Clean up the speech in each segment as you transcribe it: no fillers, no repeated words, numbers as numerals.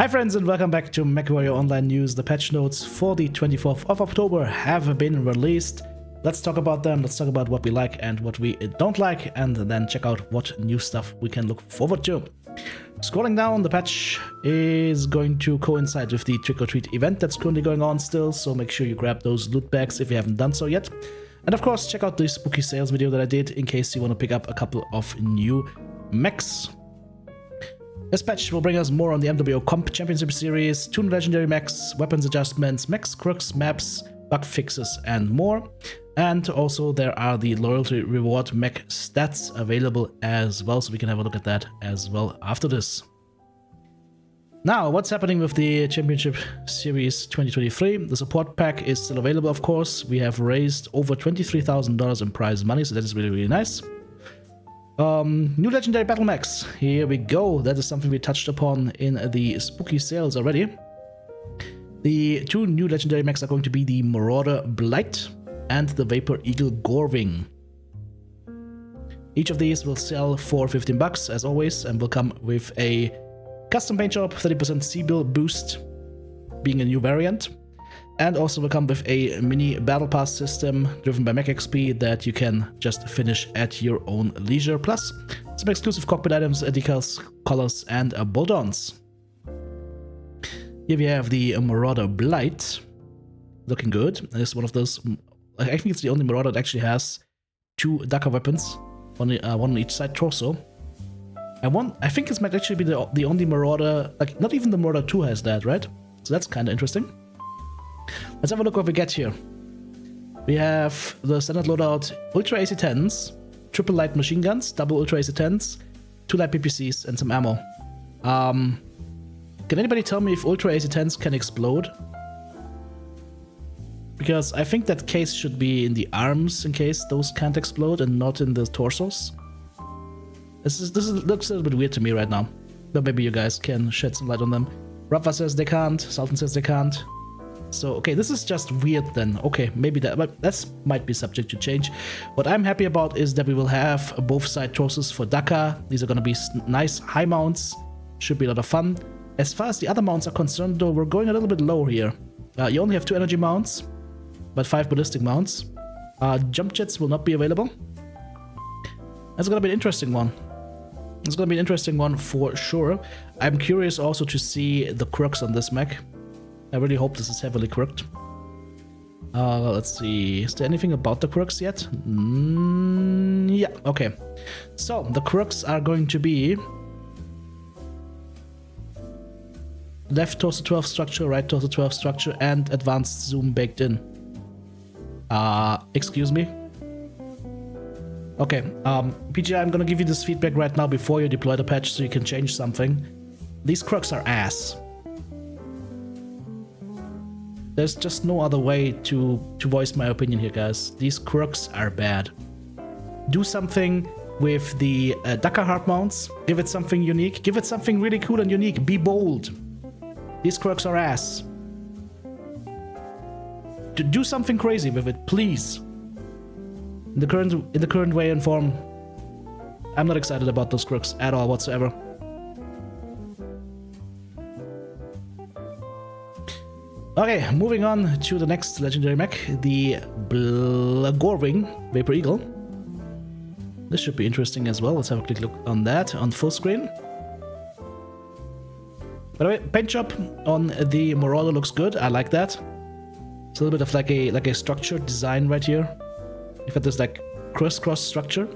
Hi friends and welcome back to Mechwarrior Online News. The patch notes for the 24th of October have been released. Let's talk about them, let's talk about what we like and what we don't like, and then check out what new stuff we can look forward to. Scrolling down, the patch is going to coincide with the trick-or-treat event that's currently going on still, so make sure you grab those loot bags if you haven't done so yet. And of course, check out the spooky sales video that I did in case you want to pick up a couple of new mechs. This patch will bring us more on the MWO Comp Championship Series, 2 legendary mechs, weapons adjustments, mechs, quirks, maps, bug fixes, and more. And also there are the loyalty reward mech stats available as well, so we can have a look at that as well after this. Now, what's happening with the Championship Series 2023? The support pack is still available, of course. We have raised over $23,000 in prize money, so that is really, really nice. New legendary battle mechs. Here we go. That is something we touched upon in the spooky sales already. The 2 new legendary mechs are going to be the Marauder Blight and the Vapor Eagle Gorwing. Each of these will sell for 15 bucks as always, and will come with a custom paint job, 30% C-bill boost, being a new variant. And also will come with a mini battle pass system driven by Mech XP that you can just finish at your own leisure. Plus some exclusive cockpit items, decals, colors, and bolt-ons. Here we have the Marauder Blight, looking good. It's one of those. I think it's the only Marauder that actually has 2 Dakar weapons, one on each side torso. I think this might actually be the only Marauder. Like, not even the Marauder 2 has that, right? So that's kind of interesting. Let's have a look what we get here. We have the standard loadout, Ultra AC-10s, triple light machine guns, double Ultra AC-10s, 2 light PPCs, and some ammo. Can anybody tell me if Ultra AC-10s can explode? Because I think that case should be in the arms in case those can't explode and not in the torsos. This looks a little bit weird to me right now, but maybe you guys can shed some light on them. Rapva says they can't, Sultan says they can't. So, okay, this is just weird then. Okay, maybe that might be subject to change. What I'm happy about is that we will have both side torsos for Dakar. These are going to be nice high mounts. Should be a lot of fun. As far as the other mounts are concerned, though, we're going a little bit low here. You only have 2 energy mounts, but 5 ballistic mounts. Jump jets will not be available. That's going to be an interesting one. It's going to be an interesting one for sure. I'm curious also to see the quirks on this mech. I really hope this is heavily quirked. Let's see. Is there anything about the quirks yet? Yeah, okay. So, the quirks are going to be left torso 12 structure, right torso 12 structure, and advanced zoom baked in. Excuse me? Okay, PGI, I'm gonna give you this feedback right now before you deploy the patch so you can change something. These quirks are ass. There's just no other way to voice my opinion here, guys. These quirks are bad. Do something with the Dakar hard mounts. Give it something unique. Give it something really cool and unique. Be bold. These quirks are ass. Do something crazy with it, please. In the current way and form, I'm not excited about those quirks at all whatsoever. Okay, moving on to the next legendary mech, the Gorwing Vapor Eagle. This should be interesting as well. Let's have a quick look on that on full screen. By the way, paint job on the Marauder looks good. I like that. It's a little bit of like a structured design right here. You've got this like crisscross structure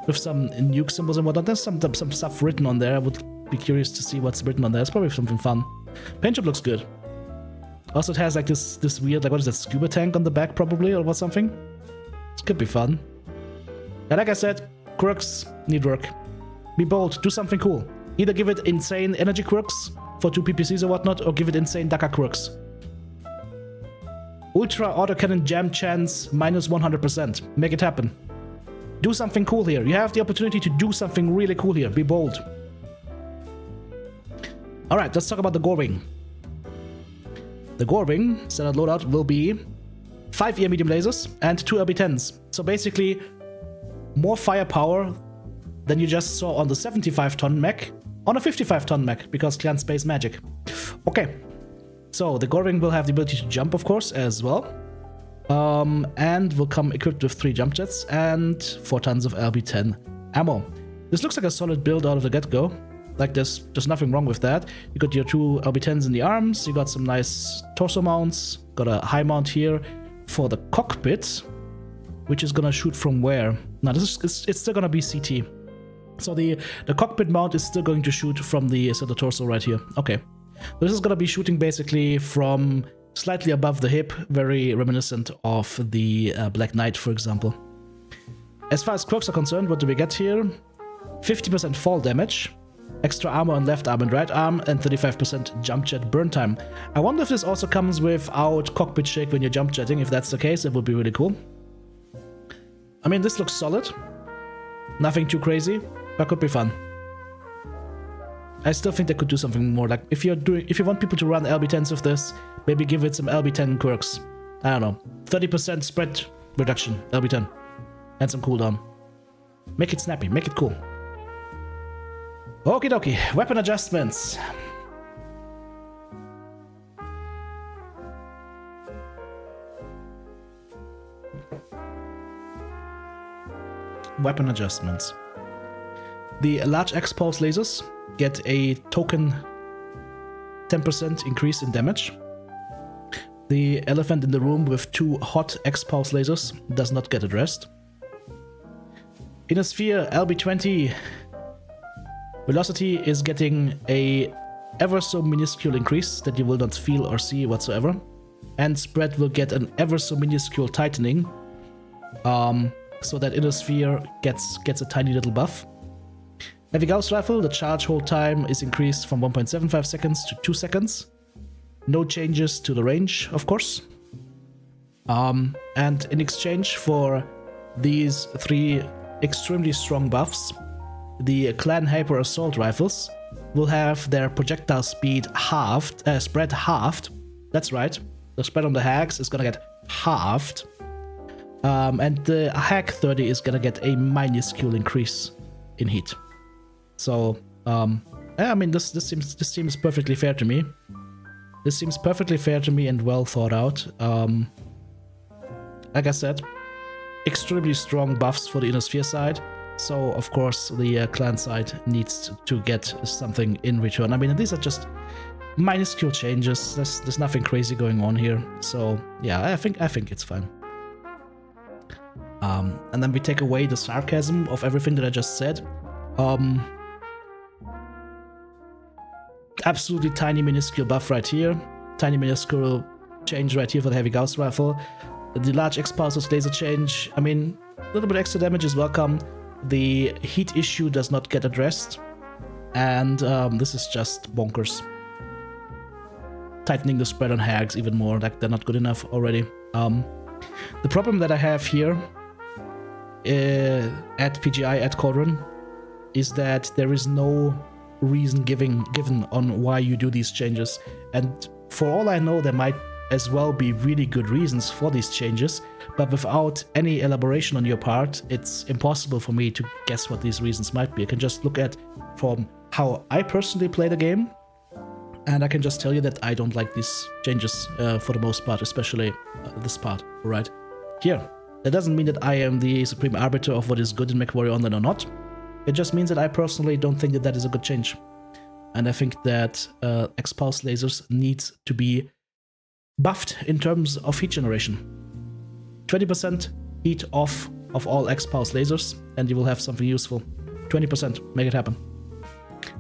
with some nuke symbols and whatnot. There's some stuff written on there. I would be curious to see what's written on there. It's probably something fun. Paint job looks good. Also, it has like this weird, like, what is that, scuba tank on the back probably, or what something? This could be fun. And like I said, quirks need work. Be bold, do something cool. Either give it insane energy quirks for 2 PPCs or whatnot, or give it insane Dakar quirks. Ultra autocannon jam chance -100%. Make it happen. Do something cool here. You have the opportunity to do something really cool here. Be bold. Alright, let's talk about the Gorwing. The Gorwing standard loadout will be 5 ER medium lasers and 2 LB10s. So basically, more firepower than you just saw on the 75-ton mech, on a 55-ton mech, because clan space magic. Okay, so the Goring will have the ability to jump, of course, as well. And will come equipped with 3 jump jets and 4 tons of LB10 ammo. This looks like a solid build out of the get-go. Like, there's nothing wrong with that. You got your 2 LB10s in the arms, you got some nice torso mounts, got a high mount here for the cockpit, which is gonna shoot from where? Now, it's still gonna be CT. So the cockpit mount is still going to shoot from the torso right here. Okay. This is gonna be shooting basically from slightly above the hip, very reminiscent of the Black Knight, for example. As far as quirks are concerned, what do we get here? 50% fall damage, extra armor on left arm and right arm, and 35% jump jet burn time. I wonder if this also comes without cockpit shake when you're jump jetting. If that's the case, it would be really cool. I mean, this looks solid. Nothing too crazy, but could be fun. I still think they could do something more. Like, if you want people to run LB10s with this, maybe give it some LB10 quirks. I don't know, 30% spread reduction, LB10, and some cooldown. Make it snappy, make it cool. Okie dokie, weapon adjustments. Weapon adjustments. The large X-pulse lasers get a token 10% increase in damage. The elephant in the room with 2 hot X-pulse lasers does not get addressed. Inner sphere LB20 velocity is getting a ever so minuscule increase that you will not feel or see whatsoever. And spread will get an ever so minuscule tightening, so that inner sphere gets a tiny little buff. Heavy Gauss rifle, the charge hold time is increased from 1.75 seconds to 2 seconds. No changes to the range, of course. And in exchange for these 3 extremely strong buffs, the Clan Hyper Assault rifles will have their projectile speed halved, spread halved. That's right, the spread on the hags is gonna get halved. And the Hag 30 is gonna get a minuscule increase in heat. So, I mean, this seems perfectly fair to me. This seems perfectly fair to me and well thought out. Like I said, extremely strong buffs for the Inner Sphere side. So, of course, the clan side needs to get something in return. I mean, these are just minuscule changes. There's nothing crazy going on here. So, yeah, I think it's fine. And then we take away the sarcasm of everything that I just said. Absolutely tiny minuscule buff right here. Tiny minuscule change right here for the Heavy Gauss rifle. The large X-pulses laser change. I mean, a little bit extra damage is welcome. The heat issue does not get addressed. And this is just bonkers. Tightening the spread on hags even more, like they're not good enough already. The problem that I have here at PGI, at Cauldron, is that there is no reason given on why you do these changes. And for all I know, there might as well be really good reasons for these changes, but without any elaboration on your part, it's impossible for me to guess what these reasons might be. I can just look at from how I personally play the game, and I can just tell you that I don't like these changes for the most part, especially this part, right here. That doesn't mean that I am the supreme arbiter of what is good in Mechwarrior Online or not. It just means that I personally don't think that that is a good change. And I think that X-pulse lasers needs to be buffed in terms of heat generation. 20% heat off of all X-pulse lasers, and you will have something useful. 20%, make it happen.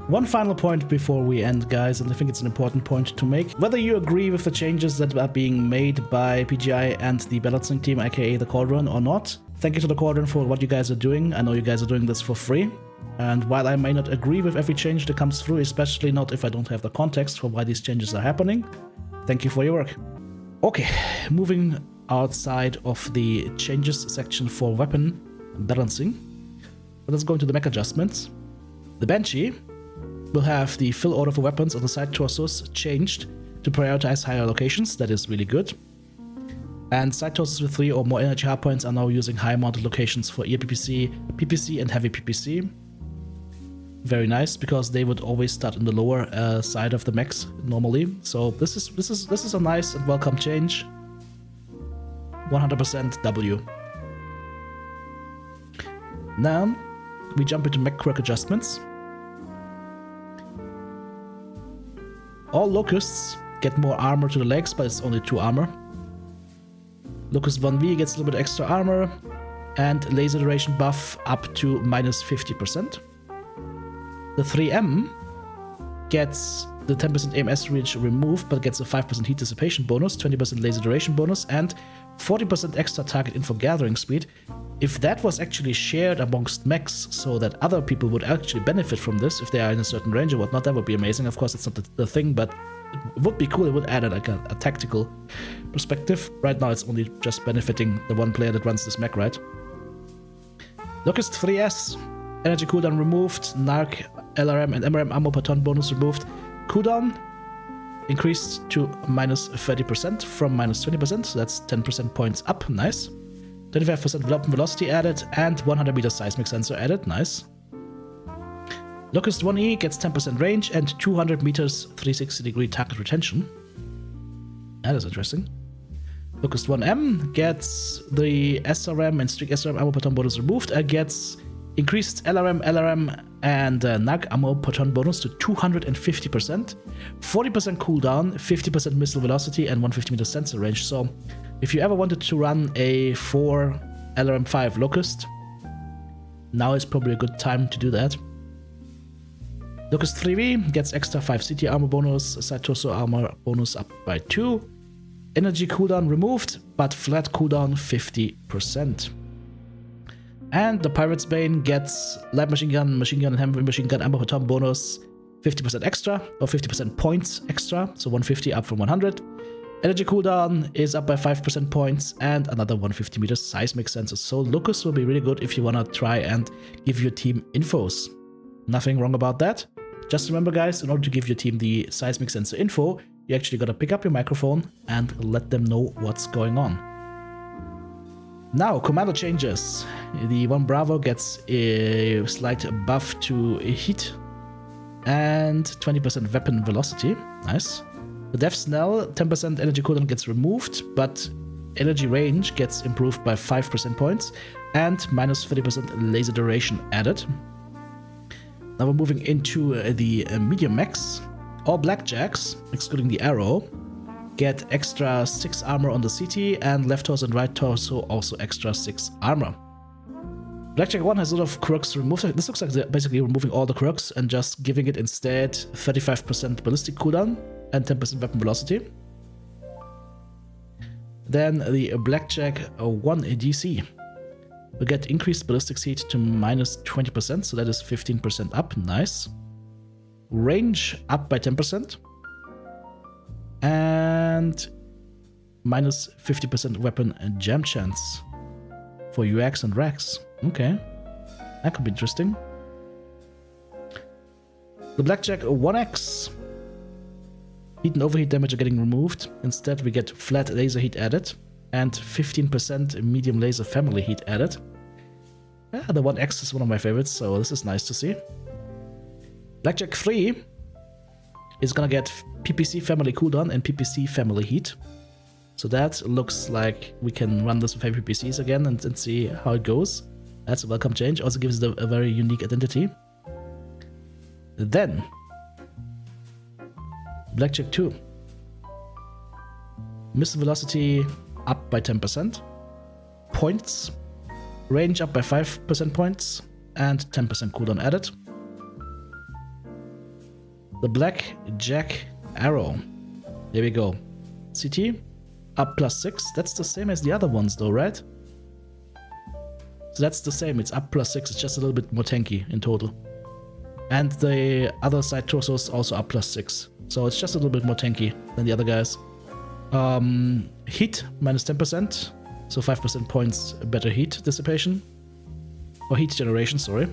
One final point before we end, guys, and I think it's an important point to make. Whether you agree with the changes that are being made by PGI and the balancing team, aka the Cauldron, or not, thank you to the Cauldron for what you guys are doing. I know you guys are doing this for free. And while I may not agree with every change that comes through, especially not if I don't have the context for why these changes are happening, thank you for your work. Okay, moving outside of the changes section for weapon balancing, let's go into the mech adjustments. The Banshee will have the fill order for weapons on the side torsos changed to prioritize higher locations. That is really good. And side torsos with 3 or more energy hardpoints are now using high mounted locations for ear PPC, PPC, and heavy PPC. very nice because they would always start on the lower side of the mechs normally. So this is a nice and welcome change. 100% W. Now we jump into mech quirk adjustments. All locusts get more armor to the legs, but it's only 2 armor. Locust 1V gets a little bit extra armor, and laser duration buff up to minus 50%. The 3M gets the 10% AMS range removed, but gets a 5% heat dissipation bonus, 20% laser duration bonus, and 40% extra target info gathering speed. If that was actually shared amongst mechs so that other people would actually benefit from this, if they are in a certain range or whatnot, that would be amazing. Of course, it's not the thing, but it would be cool. It would add like a tactical perspective. Right now, it's only just benefiting the one player that runs this mech, right? Locust 3S, energy cooldown removed, Narc, LRM, and MRM ammo per ton bonus removed. Cooldown increased to minus 30% from minus 20%, so that's 10% points up, nice. 25% weapon velocity added, and 100 meter seismic sensor added, nice. Locust 1E gets 10% range and 200 meters 360 degree target retention. That is interesting. Locust 1M gets the SRM and Streak SRM ammo per ton bonus removed, and gets increased LRM, and NAG ammo per ton bonus to 250%, 40% cooldown, 50% missile velocity, and 150 meter sensor range. So if you ever wanted to run a 4 LRM5 Locust, now is probably a good time to do that. Locust 3V gets extra 5 CT armor bonus, side torso armor bonus up by 2, energy cooldown removed, but flat cooldown 50%. And the Pirate's Bane gets light machine gun, and heavy machine gun ammo per ton bonus 50% extra, or 50% points extra, so 150 up from 100. Energy cooldown is up by 5% points, and another 150 meters seismic sensor. So Locust will be really good if you want to try and give your team infos. Nothing wrong about that. Just remember, guys, in order to give your team the seismic sensor info, you actually gotta pick up your microphone and let them know what's going on. Now, commando changes. The 1 Bravo gets a slight buff to heat and 20% weapon velocity. Nice. The Death Snell, 10% energy cooldown gets removed, but energy range gets improved by 5% points and minus 30% laser duration added. Now we're moving into the medium mechs. All Blackjacks, excluding the Arrow, get extra 6 armor on the CT, and left torso and right torso also extra 6 armor. Blackjack 1 has a lot of quirks removed. This looks like they're basically removing all the quirks and just giving it instead 35% ballistic cooldown and 10% weapon velocity. Then the Blackjack 1 DC will get increased ballistic heat to minus 20%, so that is 15% up, nice. Range up by 10%. And minus 50% weapon and jam chance for UX and Rex. Okay, that could be interesting. The Blackjack 1X, heat and overheat damage are getting removed. Instead, we get flat laser heat added and 15% medium laser family heat added. Yeah, the 1X is one of my favorites, so this is nice to see. Blackjack 3 is gonna get PPC family cooldown and PPC family heat. So that looks like we can run this with heavy PPCs again and see how it goes. That's a welcome change. Also gives it a very unique identity. Then Blackjack 2. Missile velocity up by 10%. Points. Range up by 5% points. And 10% cooldown added. The Blackjack Arrow. There we go. CT up +6. That's the same as the other ones though, right? So that's the same. It's up +6. It's just a little bit more tanky in total. And the other side torso is also up +6. So it's just a little bit more tanky than the other guys. Heat minus 10%. So 5% points better heat dissipation. Or heat generation, sorry.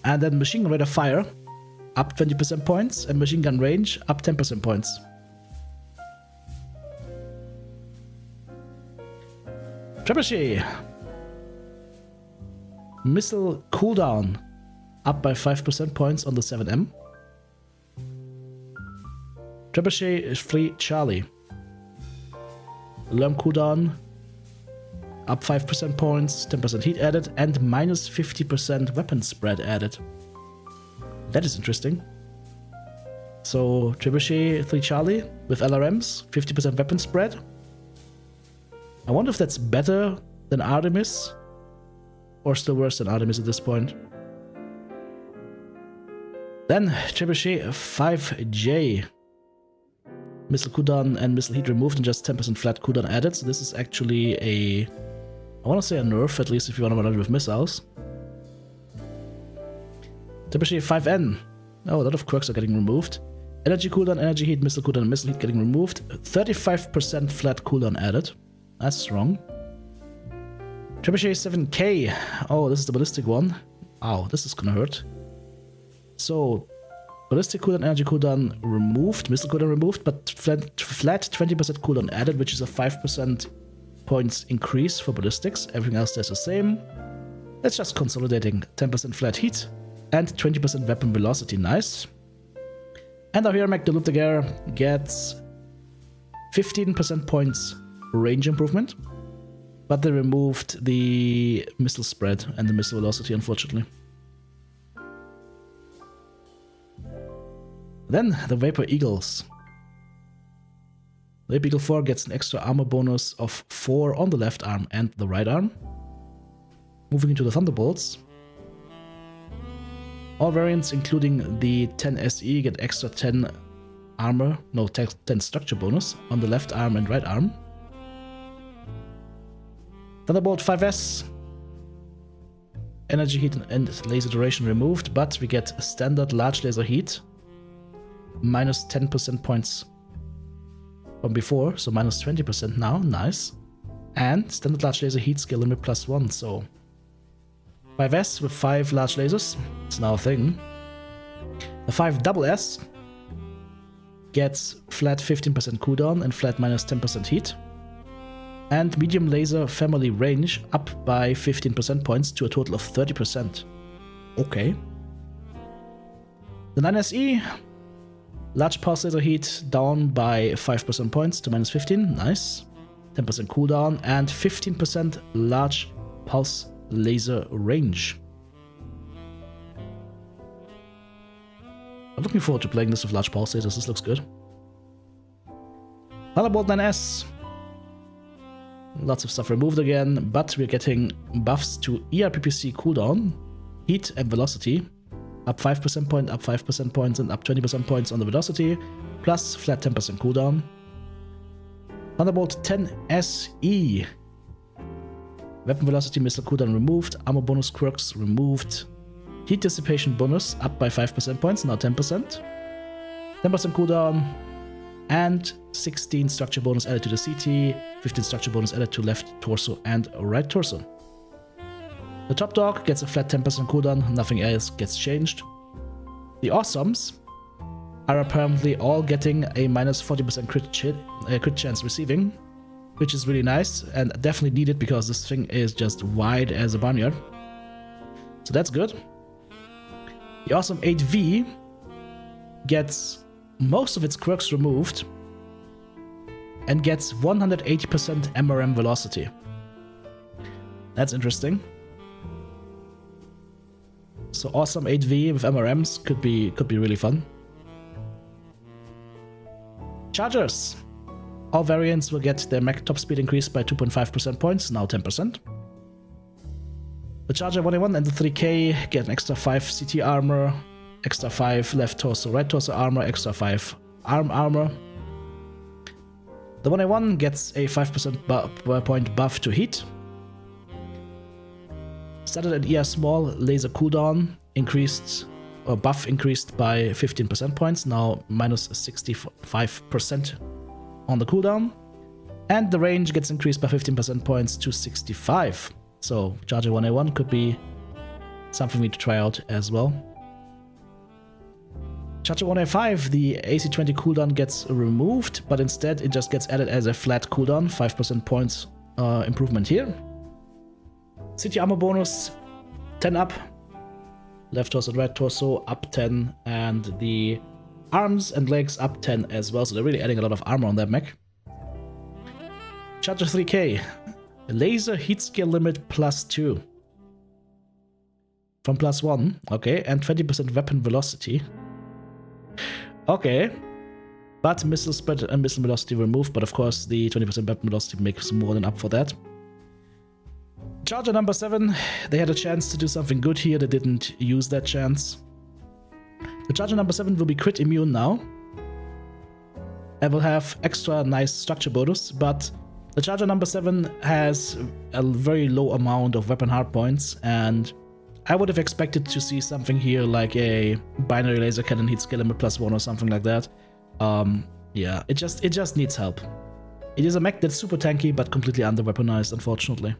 And then machine gun rate of fire up 20% points, and machine gun range up 10% points. Trebuchet. Missile cooldown up by 5% points on the 7M. Trebuchet 3 Charlie. Alarm cooldown up 5% points, 10% heat added, and minus 50% weapon spread added. That is interesting. So Trebuchet 3 Charlie with LRMs, 50% weapon spread. I wonder if that's better than Artemis or still worse than Artemis at this point. Then Trebuchet 5J. Missile cooldown and missile heat removed and just 10% flat cooldown added. So this is actually a, I want to say a nerf, at least if you want to run it with missiles. Trebuchet 5N. Oh, a lot of quirks are getting removed. Energy cooldown, energy heat, missile cooldown, and missile heat getting removed. 35% flat cooldown added. That's strong. Trebuchet 7K. Oh, this is the ballistic one. Ow, this is gonna hurt. So, ballistic cooldown, energy cooldown removed, missile cooldown removed, but flat 20% cooldown added, which is a 5% points increase for ballistics. Everything else stays the same. That's just consolidating. 10% flat heat and 20% weapon velocity. Nice. And our hero mech, the Lutagare, gets 15% points range improvement, but they removed the missile spread and the missile velocity, unfortunately. Then the Vapor Eagles. The Vapor Eagle 4 gets an extra armor bonus of 4 on the left arm and the right arm. Moving into the Thunderbolts. All variants, including the 10 SE, get extra 10 armor, no, 10 structure bonus on the left arm and right arm. Thunderbolt 5S. Energy heat and laser duration removed, but we get standard large laser heat. Minus 10% points from before, so minus 20% now. Nice. And standard large laser heat skill limit +1, so 5S with 5 large lasers. It's now a thing. The 5SS gets flat 15% cooldown and flat minus 10% heat. And medium laser family range up by 15% points to a total of 30%. Okay. The 9SE, large pulse laser heat down by 5% points to minus 15. Nice. 10% cooldown and 15% large pulse laser range. I'm looking forward to playing this with large pulse lasers. This looks good. Thunderbolt 9S. Lots of stuff removed again, but we're getting buffs to ERPPC cooldown, heat and velocity. Up 5% point, up 5% points, and up 20% points on the velocity, plus flat 10% cooldown. Thunderbolt 10 SE. Weapon velocity, missile cooldown removed, armor bonus quirks removed. Heat dissipation bonus up by 5% points, now 10%. 10% cooldown, and 16 structure bonus added to the CT, 15 structure bonus added to left torso and right torso. The top dog gets a flat 10% cooldown, nothing else gets changed. The awesomes are apparently all getting a minus 40% crit chance receiving, which is really nice and definitely needed because this thing is just wide as a barnyard. So that's good. The awesome 8V gets most of its quirks removed and gets 180% MRM velocity. That's interesting. So awesome 8V with MRMs could be really fun. Chargers. All variants will get their mech top speed increased by 2.5% points, now 10%. The Charger 1A1 and the 3K get an extra 5 CT armor, extra 5 left torso, right torso armor, extra 5 arm armor. The 1A1 gets a 5% point buff to heat. Standard and ER small laser cooldown increased, or buff increased by 15% points, now minus 65% on the cooldown. And the range gets increased by 15% points to 65. So Charger 1A1 could be something we need to try out as well. Charger 1A5, the AC20 cooldown gets removed, but instead it just gets added as a flat cooldown, 5% points improvement here. City armor bonus 10 up. left torso and right torso up 10, and the arms and legs up 10 as well, so they're really adding a lot of armor on that mech. Charger 3K, laser heat scale limit +2 from +1, okay, and 20% weapon velocity. Okay, but missile spread and missile velocity removed, but of course the 20% weapon velocity makes more than up for that. Charger number 7, they had a chance to do something good here, they didn't use that chance. The Charger number 7 will be crit immune now, and will have extra nice structure bonus, but the Charger number 7 has a very low amount of weapon hardpoints, and I would have expected to see something here like a binary laser cannon heat scale limit +1 or something like that. Yeah, it just needs help. It is a mech that's super tanky but completely under-weaponized, unfortunately.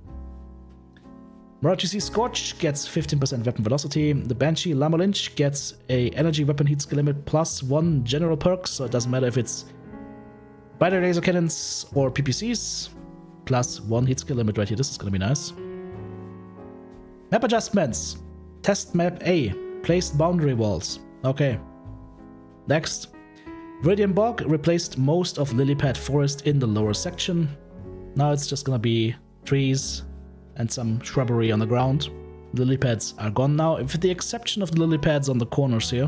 Merachi Scorch gets 15% weapon velocity. The Banshee Llama Lynch gets a energy weapon heat skill limit +1 general perk, so it doesn't matter if it's binary laser cannons or PPCs. +1 heat skill limit right here. This is gonna be nice. Map adjustments. Test map A. Placed boundary walls. Okay. Next. Viridian Bog replaced most of Lilypad Forest in the lower section. Now it's just gonna be trees and some shrubbery on the ground. Lily pads are gone now, with the exception of the lily pads on the corners here.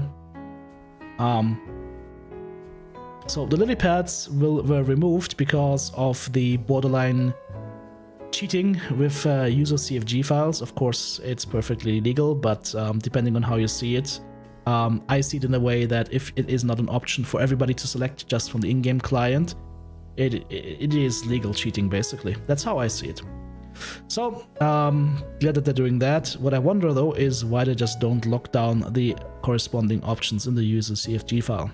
So the lily pads were removed because of the borderline cheating with user CFG files. Of course, it's perfectly legal, but depending on how you see it, I see it in a way that if it is not an option for everybody to select just from the in-game client, it is legal cheating, basically. That's how I see it. So, glad that they're doing that. What I wonder though is why they just don't lock down the corresponding options in the user CFG file.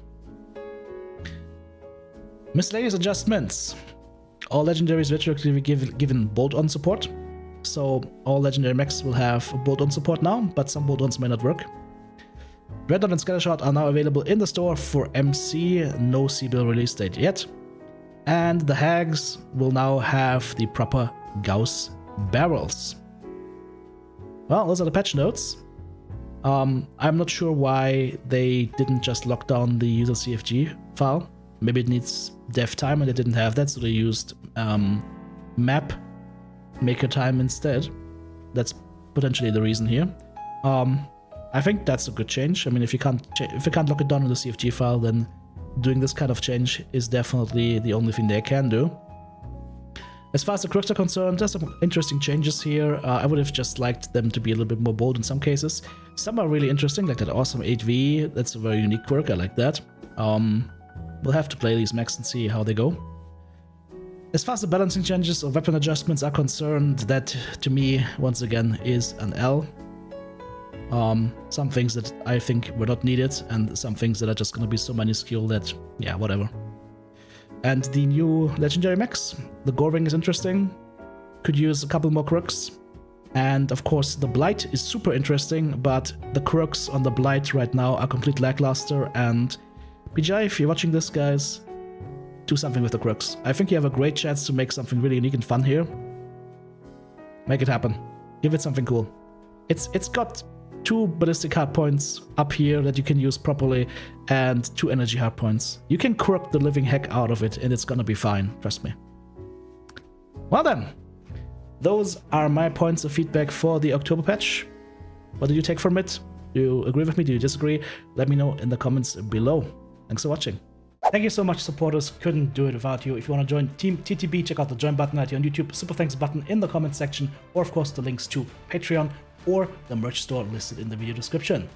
Miscellaneous adjustments. All legendaries retroactively given bolt-on support. So all legendary mechs will have bolt-on support now, but some bolt-ons may not work. Dreadnought and Scattershot are now available in the store for MC, no CBIL release date yet. And the hags will now have the proper Gauss barrels. Well, those are the patch notes. I'm not sure why they didn't just lock down the user CFG file. Maybe it needs dev time and they didn't have that, so they used map maker time instead. That's potentially the reason here. I think that's a good change. I mean, if you can't lock it down in the CFG file, then doing this kind of change is definitely the only thing they can do. As far as the quirks are concerned, there's some interesting changes here. I would have just liked them to be a little bit more bold in some cases. Some are really interesting, like that awesome 8V. That's a very unique quirk, I like that. We'll have to play these mechs and see how they go. As far as the balancing changes or weapon adjustments are concerned, that to me, once again, is an L. Some things that I think were not needed, and some things that are just going to be so minuscule that, yeah, whatever. And the new legendary mechs, the Gorwing is interesting, could use a couple more quirks. And of course the Blight is super interesting, but the quirks on the Blight right now are complete lackluster, and PGI, if you're watching this, guys, do something with the quirks. I think you have a great chance to make something really unique and fun here. Make it happen. Give it something cool. It's got 2 ballistic hardpoints up here that you can use properly, and 2 energy hardpoints. You can quirk the living heck out of it, and it's gonna be fine, trust me. Well then, those are my points of feedback for the October patch. What did you take from it? Do you agree with me? Do you disagree? Let me know in the comments below. Thanks for watching. Thank you so much, supporters. Couldn't do it without you. If you want to join Team TTB, check out the join button right here on YouTube, super thanks button in the comments section, or of course the links to Patreon or the merch store listed in the video description.